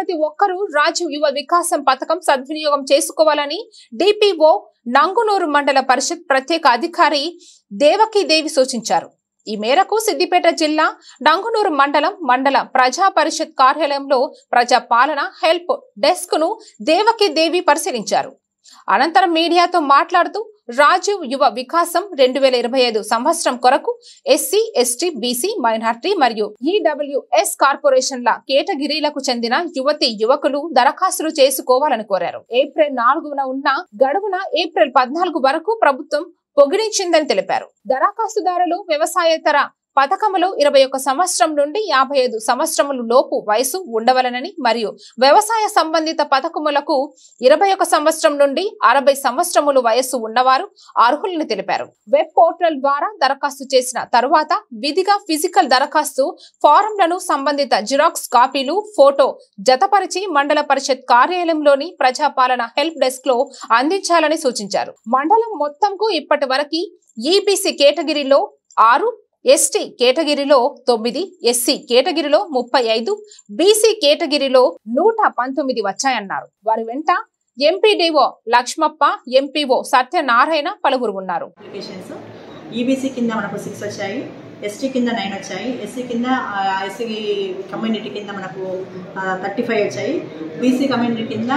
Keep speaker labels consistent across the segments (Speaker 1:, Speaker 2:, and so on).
Speaker 1: ప్రతి ఒక్కరూ రాజీవ్ యువ వికాసం పథకం సద్వినియోగం చేసుకోవాలని డిపిఓ నంగునూరు మండల పరిషత్ ప్రత్యేక అధికారి దేవకీదేవి సూచించారు. ఈ మేరకు సిద్దిపేట జిల్లా నంగునూరు మండల ప్రజా పరిషత్ కార్యాలయంలో ప్రజా పాలన హెల్ప్ డెస్క్ ను దేవకీదేవి పరిశీలించారు. అనంతరం మీడియాతో మాట్లాడుతూ రాజీవ్ యువ వికాసం 2025 సంవత్సరం కొరకు ఎస్సీ, ఎస్టీ, బీసీ, మైనార్టీ మరియు ఈడబ్ల్యూఎస్ కార్పొరేషన్ల కేటగిరీలకు చెందిన యువతి యువకులు దరఖాస్తులు చేసుకోవాలని కోరారు. ఏప్రిల్ 4న ఉన్న గడువున ఏప్రిల్ 14 వరకు ప్రభుత్వం పొగిడించిందని తెలిపారు. దరఖాస్తుదారులు వ్యవసాయేతర పథకములు 21 సంవత్సరం నుండి 55 సంవత్సరముల లోపు వయసు ఉండవలనని మరియు వ్యవసాయ సంబంధిత పథకములకు 21 సంవత్సరం నుండి 60 సంవత్సరముల వయసు ఉన్నవారు అర్హులని తెలిపారు. వెబ్ పోర్టల్ ద్వారా దరఖాస్తు చేసిన తరువాత విధిగా ఫిజికల్ దరఖాస్తు ఫారంలను సంబంధిత జిరాక్స్ కాపీలు ఫోటో జతపరిచి మండల పరిషత్ కార్యాలయంలోని ప్రజాపాలన హెల్ప్ డెస్క్ లో అందించాలని సూచించారు. మండలం మొత్తంకు ఇప్పటి వరకు ఈబీసీ కేటగిరీలో 6, ఎస్టీ కేటగిరీలో 9, ఎస్సీ కేటగిరీలో 35, బీసీ కేటగిరీలో 119 వచ్చాయన్నారు. వారి వెంట ఎంపీడీఓ లక్ష్మప్ప, ఎంపీఓ సత్యనారాయణ పలువురు ఉన్నారు.
Speaker 2: ఈబీసీ కింద మనకు 6 వచ్చాయి, ఎస్టీ కింద 9 వచ్చాయి, ఎస్సీ కింద ఎస్సీ కమ్యూనిటీ కింద మనకు 35 వచ్చాయి, బీసీ కమ్యూనిటీ కింద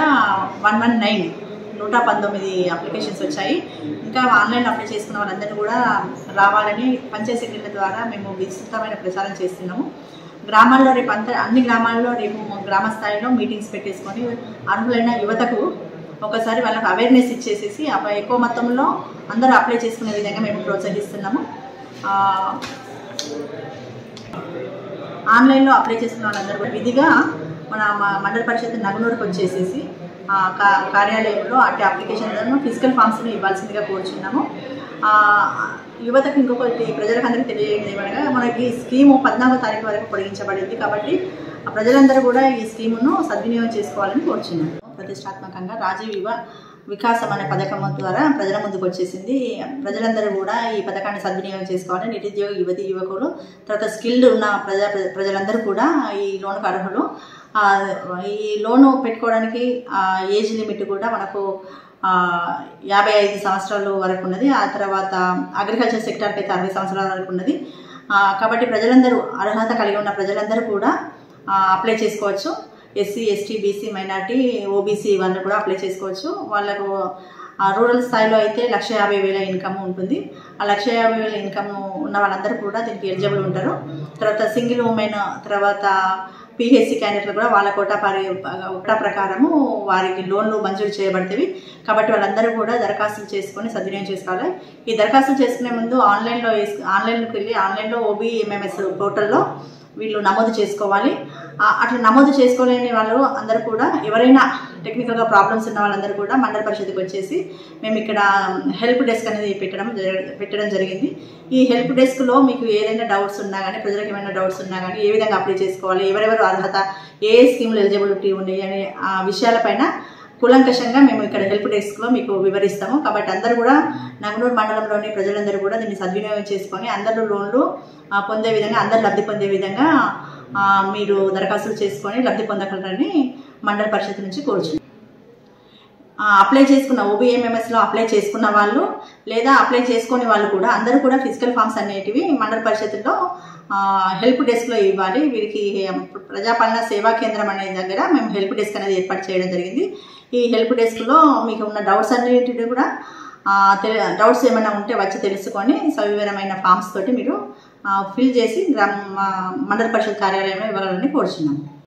Speaker 2: 119 అప్లికేషన్స్ వచ్చాయి. ఇంకా ఆన్లైన్లో అప్లై చేసుకున్న వాళ్ళందరినీ కూడా రావాలని పంచాయత్ సెక్రటరీ ద్వారా మేము విస్తృతమైన ప్రచారం చేస్తున్నాము. గ్రామాల్లో రేపు అన్ని గ్రామాల్లో రేపు గ్రామ స్థాయిలో మీటింగ్స్ పెట్టేసుకొని అర్హులైన యువతకు ఒకసారి వాళ్ళకి అవేర్నెస్ ఇచ్చేసేసి ఎక్కువ మొత్తంలో అందరూ అప్లై చేసుకునే విధంగా మేము ప్రోత్సహిస్తున్నాము. ఆన్లైన్లో అప్లై చేసుకున్న వాళ్ళందరూ కూడా విధిగా మన మండల పరిషత్ నగునూరుకు వచ్చేసేసి కార్యాలయంలో అట్టి అప్లికేషన్లను ఫిజికల్ ఫామ్స్ని ఇవ్వాల్సిందిగా కోరుచున్నాము. యువతకు ఇంకొకటి ప్రజలకు అందరికీ తెలియజేయడం ఏమనగా మనకి స్కీము 14వ తారీఖు వరకు పొడిగించబడింది. కాబట్టి ప్రజలందరూ కూడా ఈ స్కీమును సద్వినియోగం చేసుకోవాలని కోరుచున్నాము. ప్రతిష్టాత్మకంగా రాజీవ్ యువ వికాసం అనే పథకం ద్వారా ప్రజల ముందుకు వచ్చేసింది. ప్రజలందరూ కూడా ఈ పథకాన్ని సద్వినియోగం చేసుకోవాలి. నిరుద్యోగ యువతి యువకులు తర్వాత స్కిల్డ్ ఉన్న ప్రజలందరూ కూడా ఈ లోన్కు అర్హులు. ఈ లోను పెట్టుకోవడానికి ఏజ్ లిమిట్ కూడా మనకు 55 సంవత్సరాల వరకు ఉన్నది. ఆ తర్వాత అగ్రికల్చర్ సెక్టార్కి అయితే 60 సంవత్సరాల వరకు ఉన్నది. కాబట్టి ప్రజలందరూ అర్హత కలిగి ఉన్న ప్రజలందరూ కూడా అప్లై చేసుకోవచ్చు. SC, ST, BC, minority, OBC వాళ్ళు కూడా అప్లై చేసుకోవచ్చు. వాళ్ళకు రూరల్ స్థాయిలో అయితే 1,50,000 ఇన్కమ్ ఉంటుంది. ఆ 1,50,000 ఇన్కమ్ ఉన్న వాళ్ళందరూ కూడా దీనికి ఎలిజిబుల్ ఉంటారు. తర్వాత సింగిల్ ఉమెన్, తర్వాత పిహెచ్సి క్యాండిడేట్లు కూడా వాళ్ళ కోటా ప్రకారము వారికి లోన్లు మంజూరు చేయబడతాయి. కాబట్టి వాళ్ళందరూ కూడా దరఖాస్తులు చేసుకొని సద్వినియోగం చేసుకోవాలి. ఈ దరఖాస్తులు చేసుకునే ముందు ఆన్లైన్లోకి వెళ్ళి ఆన్లైన్లో ఓబీఎంఎంఎస్ పోర్టల్లో వీళ్ళు నమోదు చేసుకోవాలి. అట్లా నమోదు చేసుకోలేని వాళ్ళు అందరూ కూడా ఎవరైనా టెక్నికల్గా ప్రాబ్లమ్స్ ఉన్న వాళ్ళందరూ కూడా మండల పరిషత్కి వచ్చేసి మేము ఇక్కడ హెల్ప్ డెస్క్ అనేది పెట్టడం జరిగింది. ఈ హెల్ప్ డెస్క్లో మీకు ఏదైనా డౌట్స్ ఉన్నా కానీ, ప్రజలకు ఏమైనా డౌట్స్ ఉన్నా కానీ, ఏ విధంగా అప్లై చేసుకోవాలి, ఎవరెవరు అర్హత, ఏ స్కీమ్లో ఎలిజిబిలిటీ ఉన్నాయి అనే ఆ విషయాలపైన కూలంకషంగా మేము ఇక్కడ హెల్ప్ డెస్క్లో మీకు వివరిస్తాము. కాబట్టి అందరూ కూడా నగునూరు మండలంలోని ప్రజలందరూ కూడా దీన్ని సద్వినియోగం చేసుకొని అందరూ లోన్లు పొందే విధంగా, అందరూ లబ్ధి పొందే విధంగా మీరు దరఖాస్తులు చేసుకొని లబ్ధి పొందగలరని మండల పరిషత్ నుంచి కోరుచున్నాం. అప్లై చేసుకున్న ఓబీఎంఎంఎస్లో అప్లై చేసుకున్న వాళ్ళు లేదా అప్లై చేసుకునే వాళ్ళు కూడా అందరూ కూడా ఫిజికల్ ఫామ్స్ అనేటివి మండల పరిషత్లో హెల్ప్ డెస్క్లో ఇవ్వాలి. వీరికి ప్రజాపాలన సేవా కేంద్రం అనే దగ్గర మేము హెల్ప్ డెస్క్ అనేది ఏర్పాటు చేయడం జరిగింది. ఈ హెల్ప్ డెస్క్లో మీకు ఉన్న డౌట్స్ అన్నిటిని కూడా డౌట్స్ ఏమైనా ఉంటే వచ్చి తెలుసుకొని సవివరమైన ఫామ్స్ తోటి మీరు ఫిల్ చేసి మండల పరిషత్ కార్యాలయంలో ఇవ్వాలని కోరుచున్నాము.